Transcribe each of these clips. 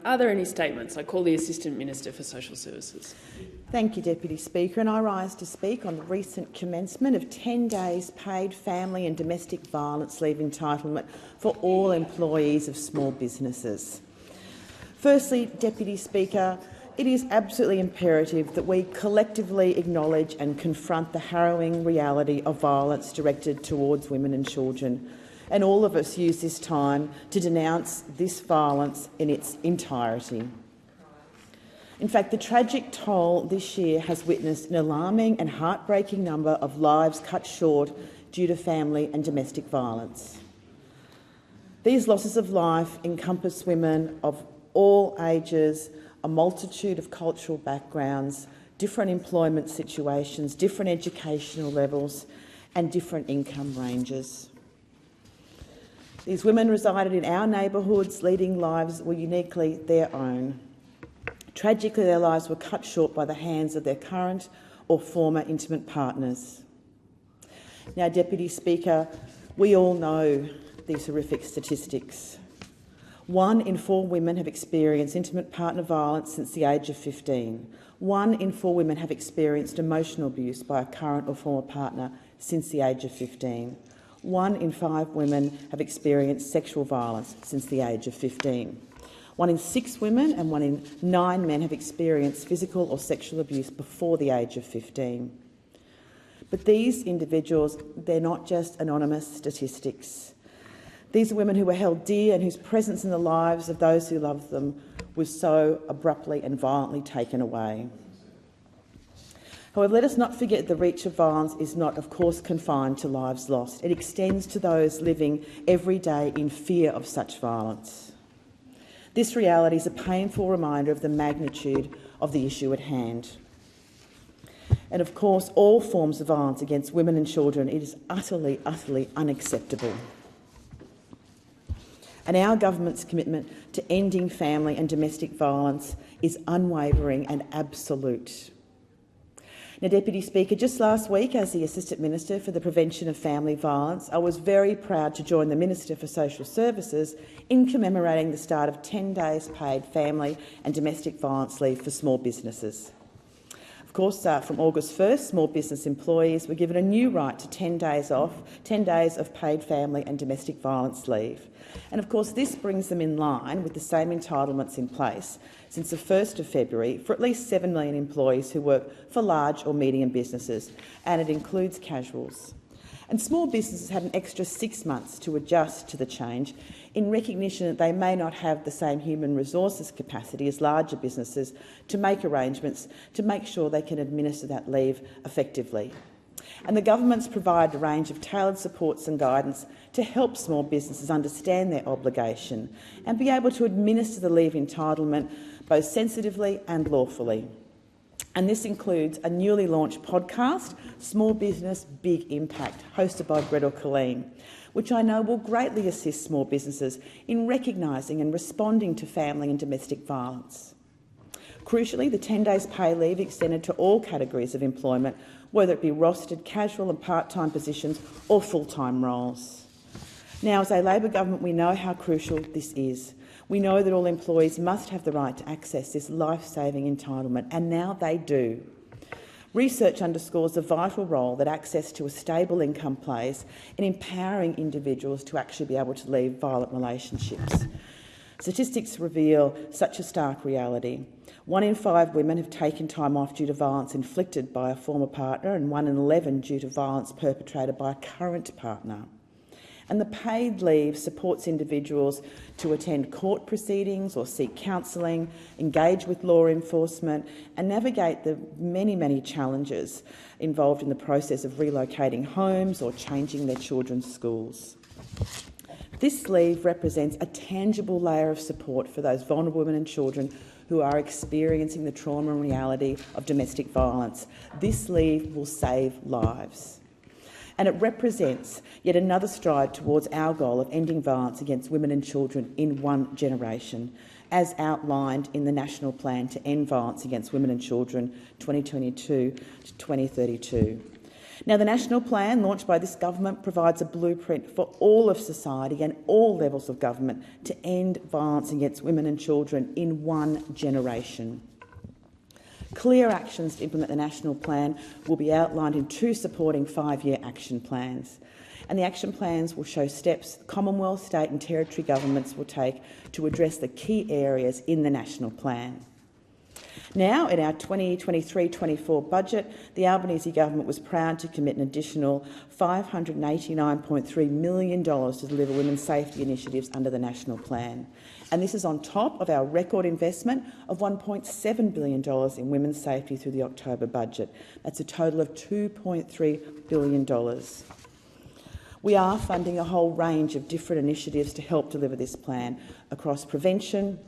Are there any statements? I call the Assistant Minister for Social Services. Thank you, Deputy Speaker, and I rise to speak on the recent commencement of 10 days paid family and domestic violence leave entitlement for all employees of small businesses. Firstly, Deputy Speaker, it is absolutely imperative that we collectively acknowledge and confront the harrowing reality of violence directed towards women and children, and all of us use this time to denounce this violence in its entirety. In fact, the tragic toll this year has witnessed an alarming and heartbreaking number of lives cut short due to family and domestic violence. These losses of life encompass women of all ages, a multitude of cultural backgrounds, different employment situations, different educational levels, and different income ranges. These women resided in our neighbourhoods, leading lives that were uniquely their own. Tragically, their lives were cut short by the hands of their current or former intimate partners. Now, Deputy Speaker, we all know these horrific statistics. 1 in 4 women have experienced intimate partner violence since the age of 15. 1 in 4 women have experienced emotional abuse by a current or former partner since the age of 15. 1 in 5 women have experienced sexual violence since the age of 15. 1 in 6 women and 1 in 9 men have experienced physical or sexual abuse before the age of 15. But these individuals, they're not just anonymous statistics. These are women who were held dear and whose presence in the lives of those who loved them was so abruptly and violently taken away. However, let us not forget the reach of violence is not, of course, confined to lives lost. It extends to those living every day in fear of such violence. This reality is a painful reminder of the magnitude of the issue at hand. And of course, all forms of violence against women and children, it is utterly, utterly unacceptable. And our government's commitment to ending family and domestic violence is unwavering and absolute. Now, Deputy Speaker, just last week, as the Assistant Minister for the Prevention of Family Violence, I was very proud to join the Minister for Social Services in commemorating the start of 10 days paid family and domestic violence leave for small businesses. Of course, from August 1st, small business employees were given a new right to 10 days of paid family and domestic violence leave. And of course, this brings them in line with the same entitlements in place since the 1st of February for at least 7 million employees who work for large or medium businesses, and it includes casuals. And small businesses had an extra 6 months to adjust to the change in recognition that they may not have the same human resources capacity as larger businesses to make arrangements to make sure they can administer that leave effectively. And the government's provided a range of tailored supports and guidance to help small businesses understand their obligation and be able to administer the leave entitlement both sensitively and lawfully. And this includes a newly launched podcast, Small Business Big Impact, hosted by Gretel Colleen, which I know will greatly assist small businesses in recognising and responding to family and domestic violence. Crucially, the 10 days pay leave extended to all categories of employment, whether it be rostered, casual and part-time positions or full-time roles. Now, as a Labor government, we know how crucial this is. We know that all employees must have the right to access this life-saving entitlement, and now they do. Research underscores the vital role that access to a stable income plays in empowering individuals to actually be able to leave violent relationships. Statistics reveal such a stark reality. 1 in 5 women have taken time off due to violence inflicted by a former partner, and 1 in 11 due to violence perpetrated by a current partner. And the paid leave supports individuals to attend court proceedings or seek counselling, engage with law enforcement and navigate the many, many challenges involved in the process of relocating homes or changing their children's schools. This leave represents a tangible layer of support for those vulnerable women and children who are experiencing the trauma and reality of domestic violence. This leave will save lives. And it represents yet another stride towards our goal of ending violence against women and children in one generation, as outlined in the National Plan to End Violence Against Women and Children 2022 to 2032. Now, the national plan launched by this government provides a blueprint for all of society and all levels of government to end violence against women and children in one generation. Clear actions to implement the national plan will be outlined in 2 supporting 5-year action plans. And the action plans will show steps Commonwealth, state and territory governments will take to address the key areas in the national plan. Now, in our 2023-24 budget, the Albanese government was proud to commit an additional $589.3 million to deliver women's safety initiatives under the national plan. And this is on top of our record investment of $1.7 billion in women's safety through the October budget. That's a total of $2.3 billion. We are funding a whole range of different initiatives to help deliver this plan across prevention,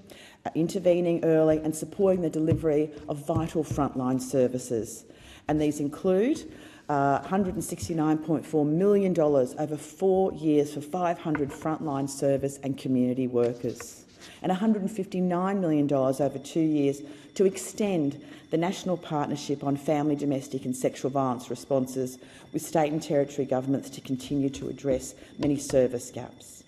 intervening early and supporting the delivery of vital frontline services. And these include $169.4 million over 4 years for 500 frontline service and community workers, and $159 million over 2 years to extend the National Partnership on Family, Domestic and Sexual Violence Responses with state and territory governments to continue to address many service gaps,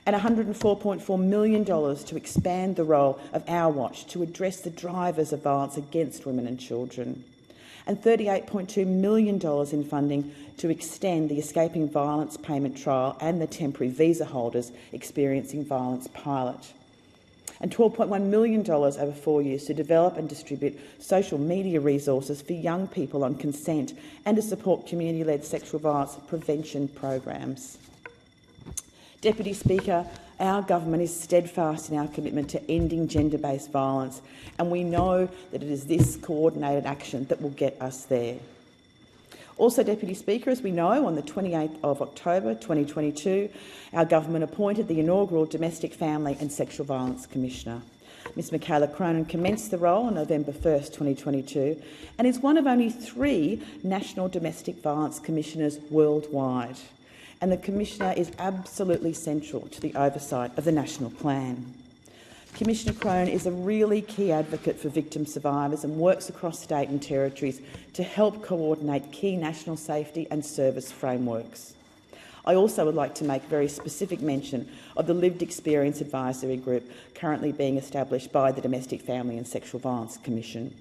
and $104.4 million to expand the role of Our Watch to address the drivers of violence against women and children, and $38.2 million in funding to extend the Escaping Violence Payment Trial and the Temporary Visa Holders Experiencing Violence pilot, and $12.1 million over 4 years to develop and distribute social media resources for young people on consent and to support community-led sexual violence prevention programs. Deputy Speaker, our government is steadfast in our commitment to ending gender-based violence, and we know that it is this coordinated action that will get us there. Also, Deputy Speaker, as we know, on the 28th of October 2022, our government appointed the inaugural Domestic, Family and Sexual Violence Commissioner. Ms Michaela Cronin commenced the role on November 1st, 2022, and is one of only 3 national domestic violence commissioners worldwide. And the Commissioner is absolutely central to the oversight of the national plan. Commissioner Cronin is a really key advocate for victim survivors and works across state and territories to help coordinate key national safety and service frameworks. I also would like to make very specific mention of the Lived Experience Advisory Group currently being established by the Domestic, Family and Sexual Violence Commission.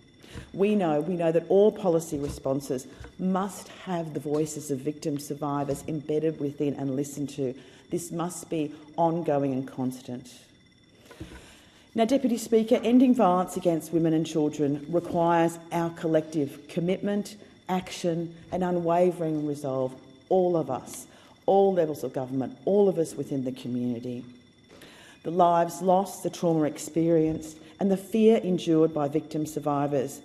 We know that all policy responses must have the voices of victim survivors embedded within and listened to. This must be ongoing and constant. Now, Deputy Speaker, ending violence against women and children requires our collective commitment, action and unwavering resolve, all of us, all levels of government, all of us within the community. The lives lost, the trauma experienced and the fear endured by victim survivors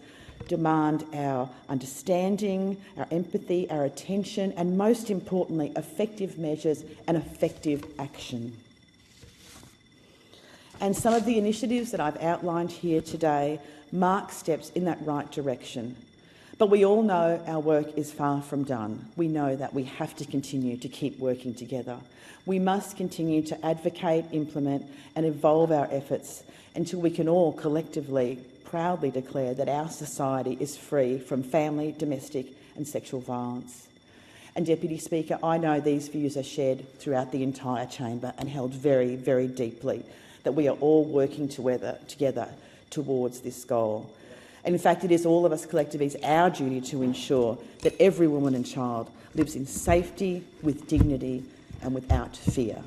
demand our understanding, our empathy, our attention and, most importantly, effective measures and effective action. And some of the initiatives that I've outlined here today mark steps in that right direction. But we all know our work is far from done. We know that we have to continue to keep working together. We must continue to advocate, implement and evolve our efforts until we can all collectively proudly declare that our society is free from family, domestic and sexual violence. And Deputy Speaker, I know these views are shared throughout the entire chamber and held very, very deeply, that we are all working together towards this goal. And in fact, it is all of us collectively, it's our duty to ensure that every woman and child lives in safety, with dignity and without fear.